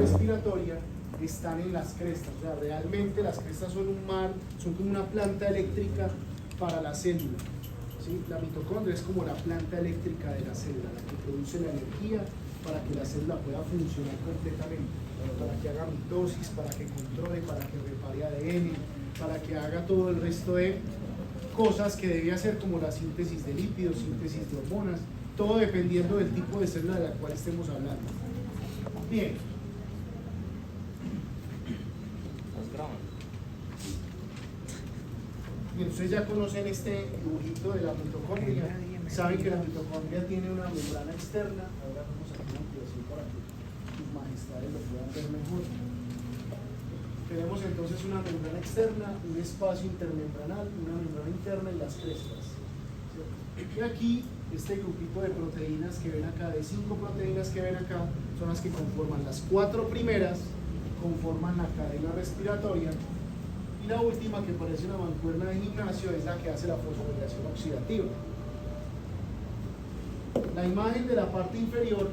respiratoria están en las crestas. O sea, realmente las crestas son un mar, son como una planta eléctrica para la célula. ¿Sí? La mitocondria es como la planta eléctrica de la célula, la que produce la energía para que la célula pueda funcionar completamente, para que haga mitosis, para que controle, para que repare ADN, para que haga todo el resto de cosas que debe hacer, como la síntesis de lípidos, síntesis de hormonas, todo dependiendo del tipo de célula de la cual estemos hablando. Bien. Bien, ustedes ya conocen este dibujito de la mitocondria, saben que la mitocondria tiene una membrana externa. Ahora vamos a hacer una ampliación para que sus majestades lo puedan ver mejor. Tenemos entonces una membrana externa, un espacio intermembranal, una membrana interna y las crestas. Y aquí, este grupito de proteínas que ven acá, de 5 proteínas que ven acá, son las que conforman las 4 primeras, conforman la cadena respiratoria. Y la última, que parece una mancuerna de gimnasio, es la que hace la fosforilación oxidativa. La imagen de la parte inferior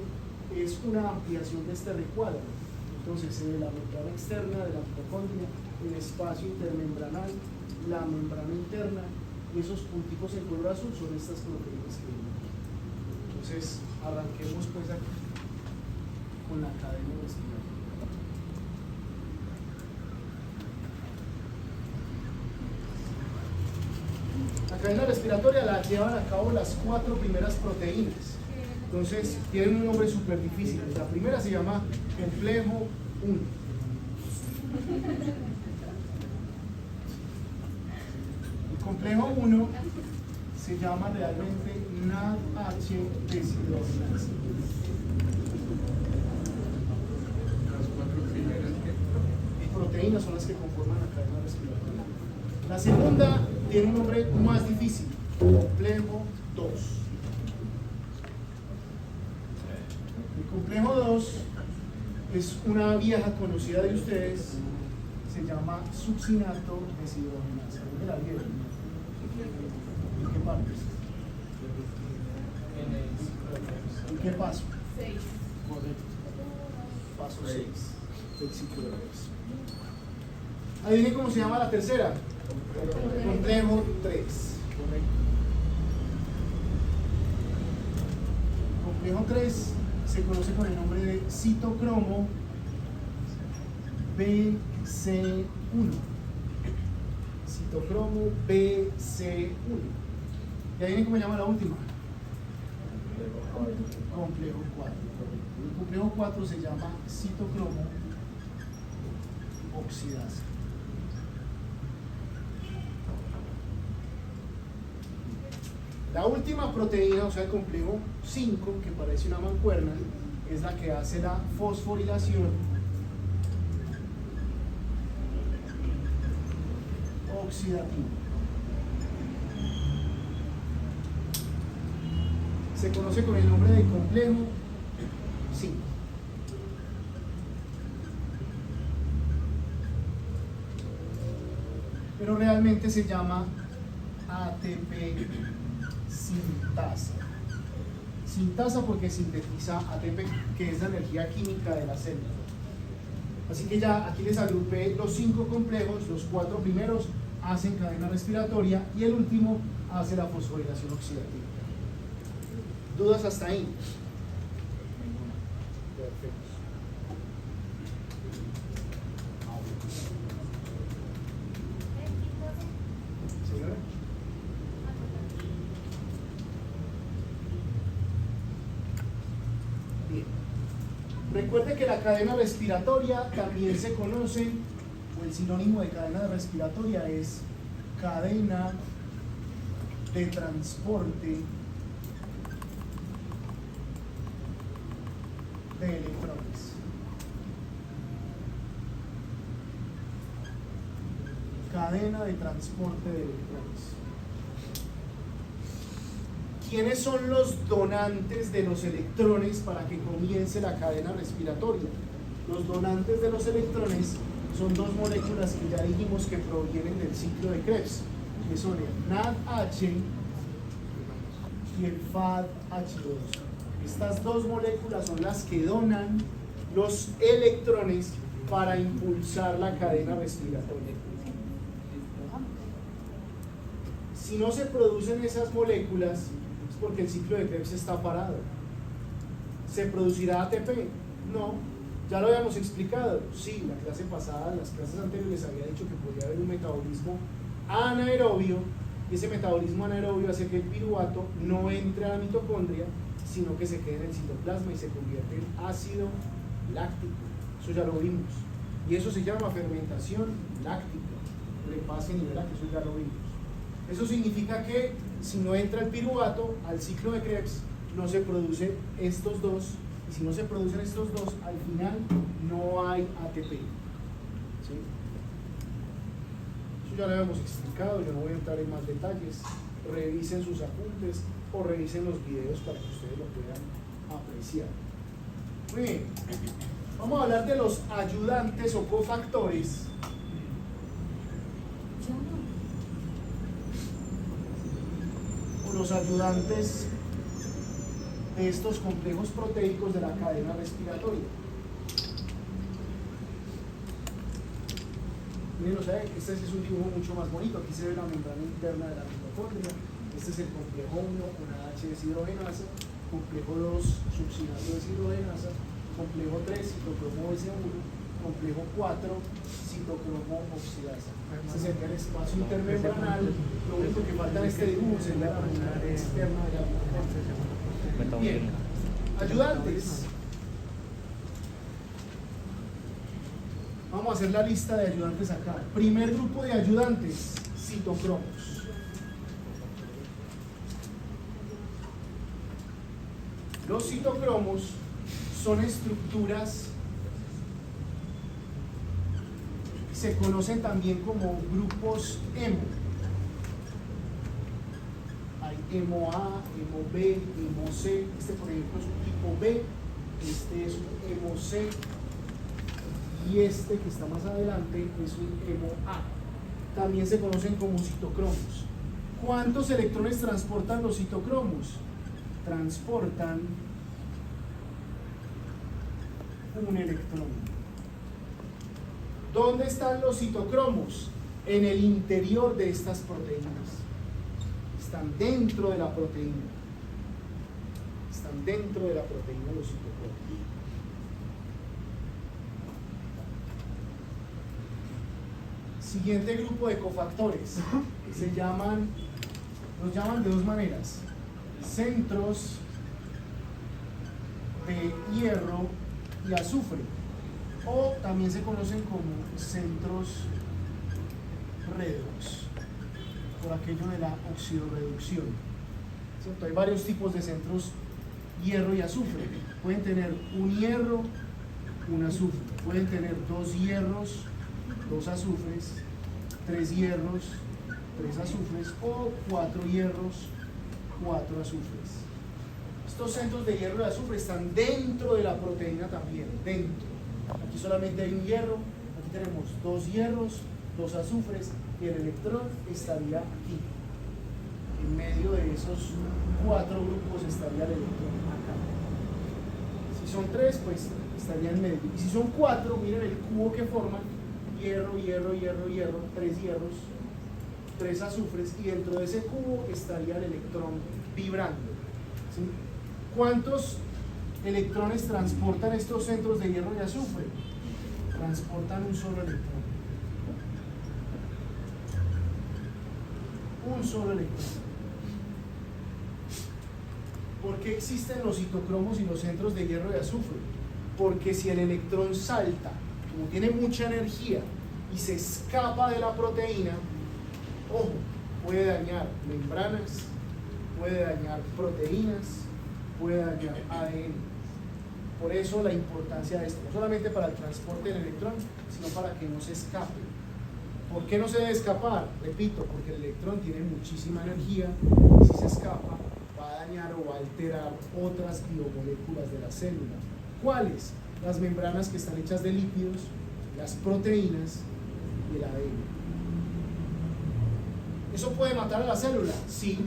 es una ampliación de este recuadro. Entonces se ve la membrana externa de la mitocondria, el espacio intermembranal, la membrana interna, y esos punticos en color azul son estas proteínas que vemos. Entonces arranquemos pues aquí con la cadena respiratoria. La cadena respiratoria la llevan a cabo las 4 primeras proteínas. Entonces tienen un nombre súper difícil. La primera se llama complejo 1. El complejo 1 se llama realmente NADH deshidrogenasa. Las 4 primeras Proteínas son las que conforman la cadena respiratoria. La segunda tiene un nombre más difícil, complejo 2. El complejo 2 es una vieja conocida de ustedes, se llama succinato deshidrogenasa. ¿Dónde la vieron? ¿En qué partes? ¿En qué paso? 6. Correcto. Paso 6 del ciclo de Krebs. Adivinen cómo se llama la tercera. Complejo 3. Correcto. Complejo 3 se conoce con el nombre de citocromo BC1. Citocromo BC1. Y adivinen cómo se llama la última. Complejo 4. El complejo 4 se llama citocromo oxidasa. La última proteína, o sea el complejo 5, que parece una mancuerna, es la que hace la fosforilación oxidativa. Se conoce con el nombre de complejo 5. Pero realmente se llama ATP sintasa. Sintasa porque sintetiza ATP, que es la energía química de la célula. Así que ya aquí les agrupé los 5 complejos, los 4 primeros hacen cadena respiratoria y el último hace la fosforilación oxidativa. ¿Dudas hasta ahí? Perfecto. ¿Señora? Bien. Recuerde que la cadena respiratoria también se conoce, o el sinónimo de cadena respiratoria es cadena de transporte de electrones. Cadena de transporte de electrones. ¿Quiénes son los donantes de los electrones para que comience la cadena respiratoria? Los donantes de los electrones son 2 moléculas que ya dijimos que provienen del ciclo de Krebs, que son el NADH y el FADH2. Estas 2 moléculas son las que donan los electrones para impulsar la cadena respiratoria. Si no se producen esas moléculas, es porque el ciclo de Krebs está parado. ¿Se producirá ATP? No, ya lo habíamos explicado. Sí, la clase pasada, en las clases anteriores, había dicho que podría haber un metabolismo anaerobio, y ese metabolismo anaerobio hace que el piruvato no entre a la mitocondria, sino que se quede en el citoplasma y se convierte en ácido láctico. Eso ya lo vimos. Y eso se llama fermentación láctica. Repasen y verá que eso ya lo vimos. Eso significa que si no entra el piruvato al ciclo de Krebs, no se producen estos dos, y si no se producen estos dos, al final no hay ATP. ¿Sí? Eso ya lo habíamos explicado, yo no voy a entrar en más detalles. Revisen sus apuntes o revisen los videos para que ustedes lo puedan apreciar. Muy bien, vamos a hablar de los ayudantes o cofactores. Los ayudantes de estos complejos proteicos de la cadena respiratoria. Miren, o sea, este es un dibujo mucho más bonito. Aquí se ve la membrana interna de la mitocondria. Este es el complejo 1, una H deshidrogenasa, complejo 2, succinato deshidrogenasa, complejo 3, citocromo S1, complejo 4, citocromo oxidasa. Este sería el espacio intermembranal. Lo único que falta en este dibujo sería la membrana externa de la mitocondria. Bien, ayudantes. Vamos a hacer la lista de ayudantes acá. Primer grupo de ayudantes, citocromos. Los citocromos son estructuras, se conocen también como grupos hemo. Hay hemo A, hemo B, hemo C. Este, por ejemplo, es un tipo B, este es un hemo C, y este que está más adelante es un hemo A. También se conocen como citocromos. ¿Cuántos electrones transportan los citocromos? Transportan un electrón. ¿Dónde están los citocromos? En el interior de estas proteínas. Están dentro de la proteína. Están dentro de la proteína los citocromos. Siguiente grupo de cofactores. Los llaman de dos maneras. Centros de hierro y azufre, o también se conocen como centros redox, por aquello de la oxidorreducción. ¿Cierto? Hay varios tipos de centros hierro y azufre. Pueden tener un hierro, un azufre. Pueden tener dos hierros, dos azufres, tres hierros, tres azufres, o cuatro hierros, cuatro azufres. Estos centros de hierro y azufre están dentro de la proteína también, dentro. Aquí solamente hay un hierro, aquí tenemos dos hierros, dos azufres, y el electrón estaría aquí. En medio de esos cuatro grupos estaría el electrón acá. Si son tres, pues estaría en medio. Y si son cuatro, miren el cubo que forman: hierro, hierro, hierro, hierro, tres hierros, tres azufres, y dentro de ese cubo estaría el electrón vibrando. ¿Sí? ¿Cuántos electrones transportan estos centros de hierro y azufre? Transportan un solo electrón. Un solo electrón. ¿Por qué existen los citocromos y los centros de hierro y azufre? Porque si el electrón salta, como tiene mucha energía, y se escapa de la proteína, ojo, puede dañar membranas, puede dañar proteínas, puede dañar ADN. Por eso la importancia de esto, no solamente para el transporte del electrón, sino para que no se escape. ¿Por qué no se debe escapar? Repito, porque el electrón tiene muchísima energía, y si se escapa va a dañar o va a alterar otras biomoléculas de la célula. ¿Cuáles? Las membranas que están hechas de lípidos, las proteínas y el ADN. ¿Eso puede matar a la célula? Sí.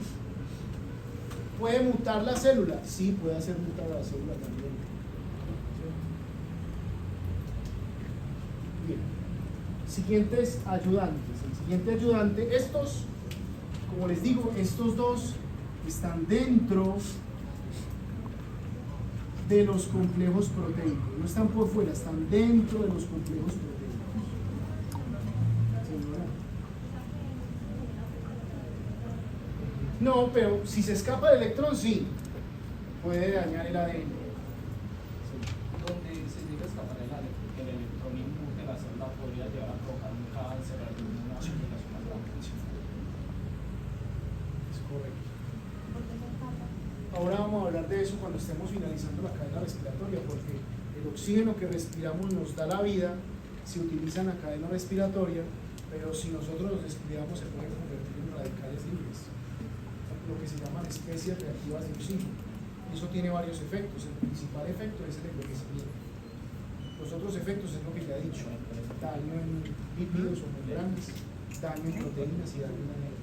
¿Puede mutar la célula? Sí, puede hacer mutar a la célula también. Bien. Siguientes ayudantes. El siguiente ayudante, estos, como les digo, estos dos están dentro de los complejos proteicos. No están por fuera, están dentro de los complejos proteicos. ¿Señora? No, pero si se escapa el electrón, sí. Puede dañar el ADN. Donde se llega a escapar el electrón inmune de la célula podría llegar a provocar un cáncer, alguna complicación más grave. Es correcto. Ahora vamos a hablar de eso cuando estemos finalizando la cadena respiratoria, porque el oxígeno que respiramos nos da la vida, se utiliza en la cadena respiratoria, pero si nosotros los descuidamos se pueden convertir en radicales libres, lo que se llaman especies reactivas de oxígeno. Eso tiene varios efectos. El principal efecto es el envejecimiento. Los otros efectos es lo que ya he dicho: daño en lípidos o membranas, daño en proteínas y daño en ADN.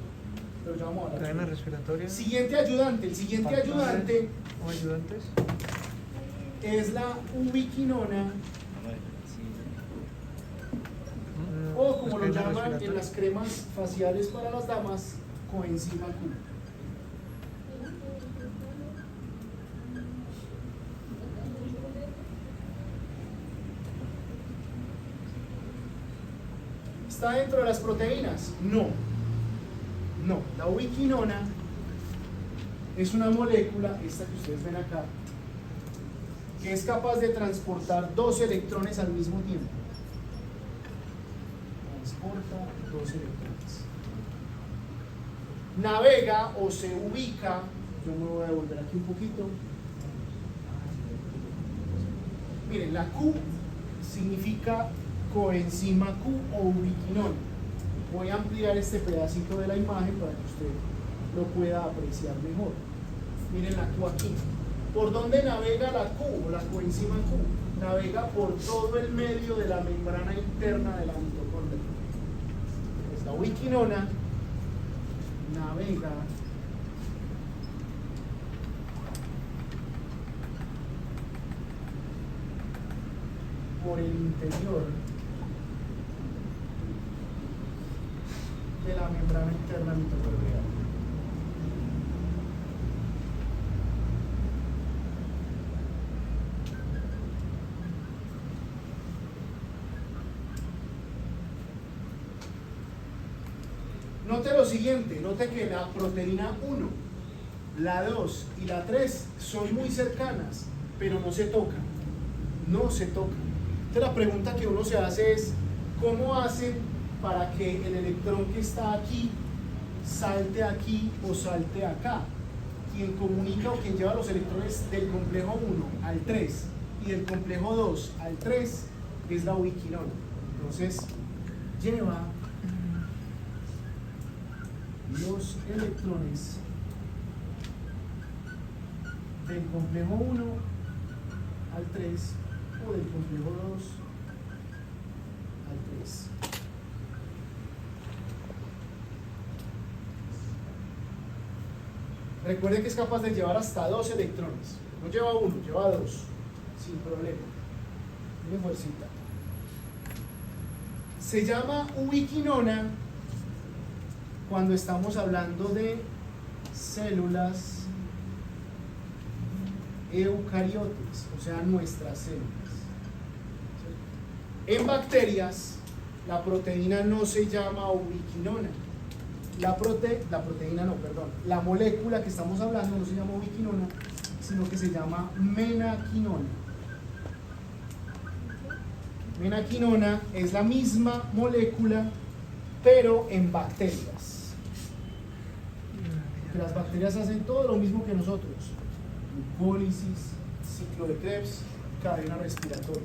Pero ya vamos a hablar. Cadena respiratoria. Siguiente ayudante. El siguiente ayudante ¿O ayudantes? es la ubiquinona, o como lo llaman en las cremas faciales para las damas, coenzima Q. ¿Está dentro de las proteínas? No. No. La ubiquinona es una molécula, esta que ustedes ven acá, que es capaz de transportar 2 electrones al mismo tiempo. Transporta 2 electrones. Navega o se ubica, yo me voy a devolver aquí un poquito. Miren, la Q significa coenzima Q o ubiquinona. Voy a ampliar este pedacito de la imagen para que usted lo pueda apreciar mejor. Miren la Q aquí. ¿Por dónde navega la Q o la coenzima Q? Navega por todo el medio de la membrana interna de la mitocondria. Pues la ubiquinona navega por el interior de la membrana interna mitocondrial. Note lo siguiente, note que la proteína 1, la 2 y la 3 son muy cercanas, pero no se tocan. No se tocan. Entonces la pregunta que uno se hace es, ¿cómo hacen para que el electrón que está aquí salte aquí o salte acá? Quien comunica o quien lleva los electrones del complejo 1 al 3 y del complejo 2 al 3 es la ubiquinona. Entonces lleva los electrones del complejo 1 al 3 o del complejo 2 al 3. Recuerde que es capaz de llevar hasta 2 electrones. No lleva 1, lleva 2, sin problema. Miren fuercita. Se llama ubiquinona cuando estamos hablando de células eucariotes, o sea, nuestras células. En bacterias, la proteína no se llama ubiquinona. La molécula que estamos hablando no se llama ubiquinona, sino que se llama menaquinona. Menaquinona es la misma molécula, pero en bacterias. Las bacterias hacen todo lo mismo que nosotros: glucólisis, ciclo de Krebs, cadena respiratoria.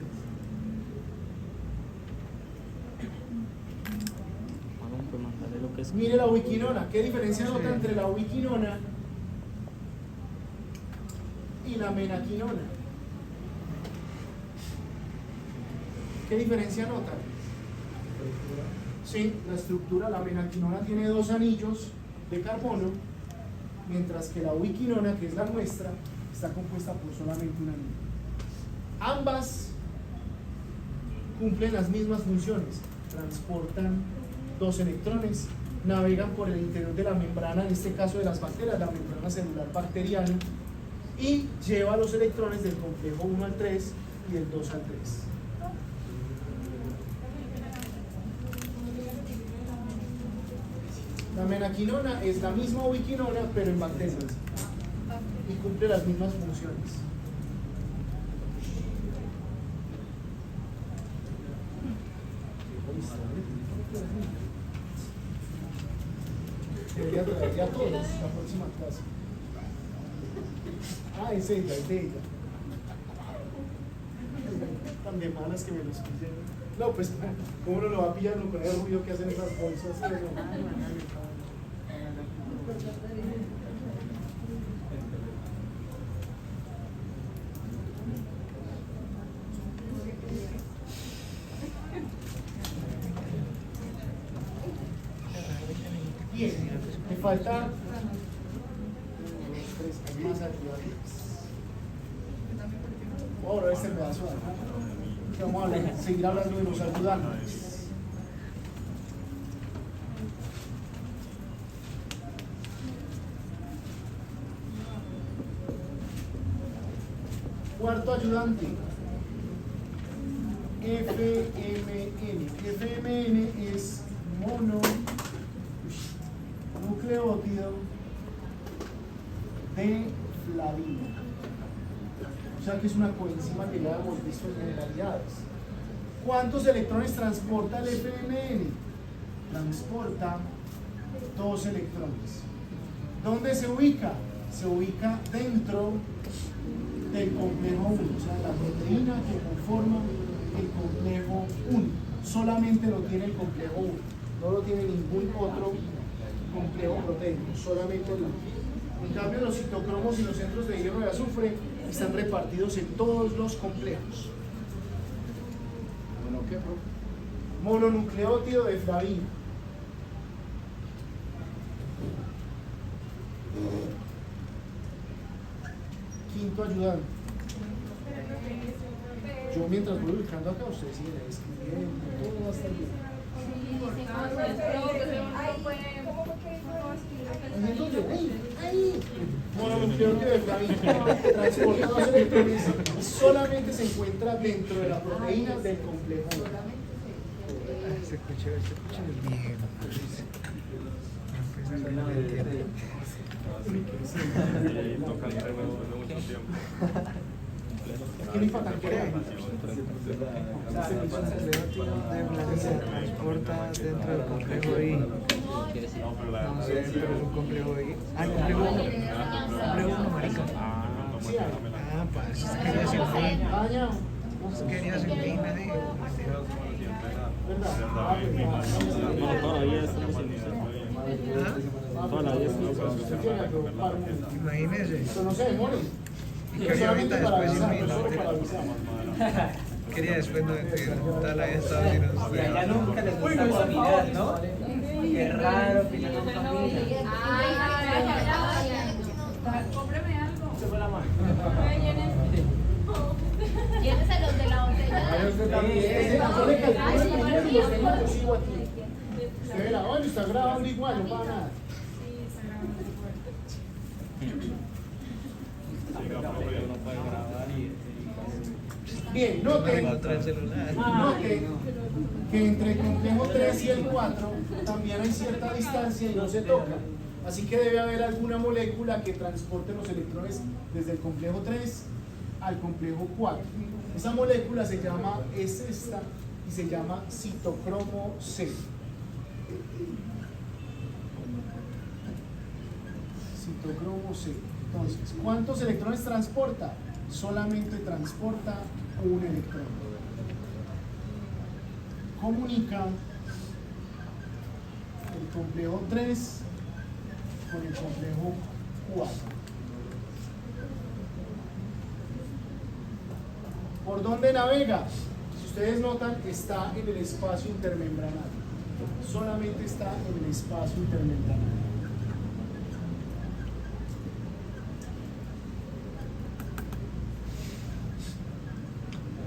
Mire la ubiquinona. ¿Qué diferencia nota entre la ubiquinona y la menaquinona? ¿Qué diferencia nota? Sí, la estructura. La menaquinona tiene 2 anillos de carbono, mientras que la ubiquinona, que es la nuestra, está compuesta por solamente un anillo. Ambas cumplen las mismas funciones, transportan dos electrones, navegan por el interior de la membrana, en este caso de las bacterias, la membrana celular bacteriana, y lleva los electrones del complejo 1 al 3 y del 2 al 3. La menaquinona es la misma ubiquinona, pero en bacterias, y cumple las mismas funciones. Debería traer a todos la próxima clase. Ah, es ella, es de ella. Tan de malas que me los pillan. No, pues, ¿cómo no lo va a pillar uno con el ruido que hacen esas bolsas? Bien, me falta 1, 2, 3, más arriba. Ahora este pedazo de acá. Vamos a seguir hablando de los ayudantes. Cuarto ayudante, FMN. FMN es mononucleótido de flavina. O sea que es una coenzima que ya hemos visto en generalidades. ¿Cuántos electrones transporta el FMN? Transporta 2 electrones. ¿Dónde se ubica? Se ubica dentro del complejo 1, o sea, la proteína que conforma el complejo 1. Solamente lo tiene el complejo 1, no lo tiene ningún otro complejo proteico, solamente el 1. En cambio, los citocromos y los centros de hierro y azufre están repartidos en todos los complejos. Bueno, ¿qué? Mononucleótido de flavina. Quinto ayudante. Yo mientras voy ubicando acá, ustedes siguen escribiendo, todo va a estar bien. Mononucleótido de flavina transporta 2 electrones y solamente se encuentra dentro de la proteína del complejo 1. Se escucha bien. ¿Quién es Patanquera? Se transporta dentro del complejo I. No sé, pero es un complejo I. Ah, complejo 1. Complejo 1, marica. Ah, pues quería sin fin. Quería sin fin, me dijo. Imagínese. No se demore. Quería ahorita después sin fin. Quería después no tal ahí estaba sin usted. Ya nunca les gusta caminar, ¿no? Qué raro que ya no caminan. Cómpreme algo. Se fue la mano. Llénese los de la botella. Usted verá, oye, está grabando igual, no pasa nada. Bien, noten que entre el complejo 3 y el 4 también hay cierta distancia y no se tocan. Así que debe haber alguna molécula que transporte los electrones desde el complejo 3 al complejo 4. Esa molécula se llama, es esta, y se llama citocromo C. Citocromo C. Entonces, ¿cuántos electrones transporta? Solamente transporta un electrón. Comunica el complejo 3 con el complejo 4. ¿Por dónde navega? Si ustedes notan, está en el espacio intermembranal. Solamente está en el espacio intermembranal.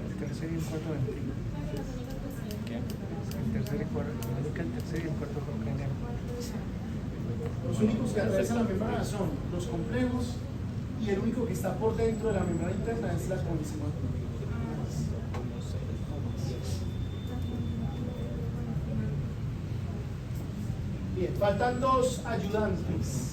El tercer y el 4 del el tercero y el cuarto por planear. Los únicos que atraviesan la membrana son los complejos y el único que está por dentro de la membrana interna es la coenzima. Bien, faltan dos ayudantes.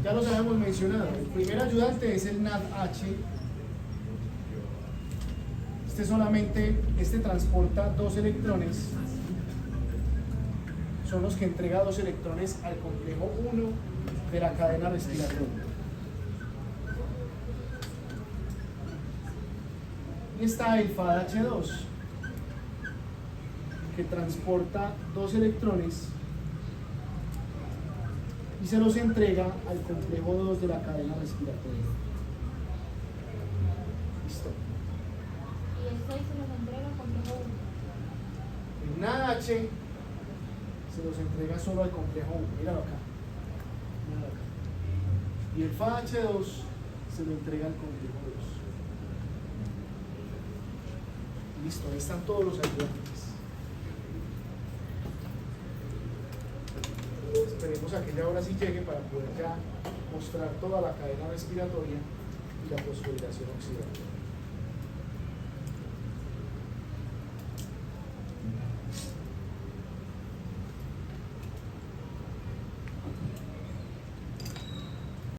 Ya los habíamos mencionado. El primer ayudante es el NADH. Este transporta 2 electrones. Son los que entrega 2 electrones al complejo 1 de la cadena respiratoria. Y está el FADH2, que transporta 2 electrones y se los entrega al complejo 2 de la cadena respiratoria. Listo. Y el 6 se los entrega al complejo 1. El NADH se los entrega solo al complejo 1. Míralo acá. Míralo acá. Y el FADH2 se lo entrega al complejo 2. Listo, ahí están todos los ayudantes. Esperemos a que ya ahora sí llegue para poder ya mostrar toda la cadena respiratoria y la fosforilación oxidada.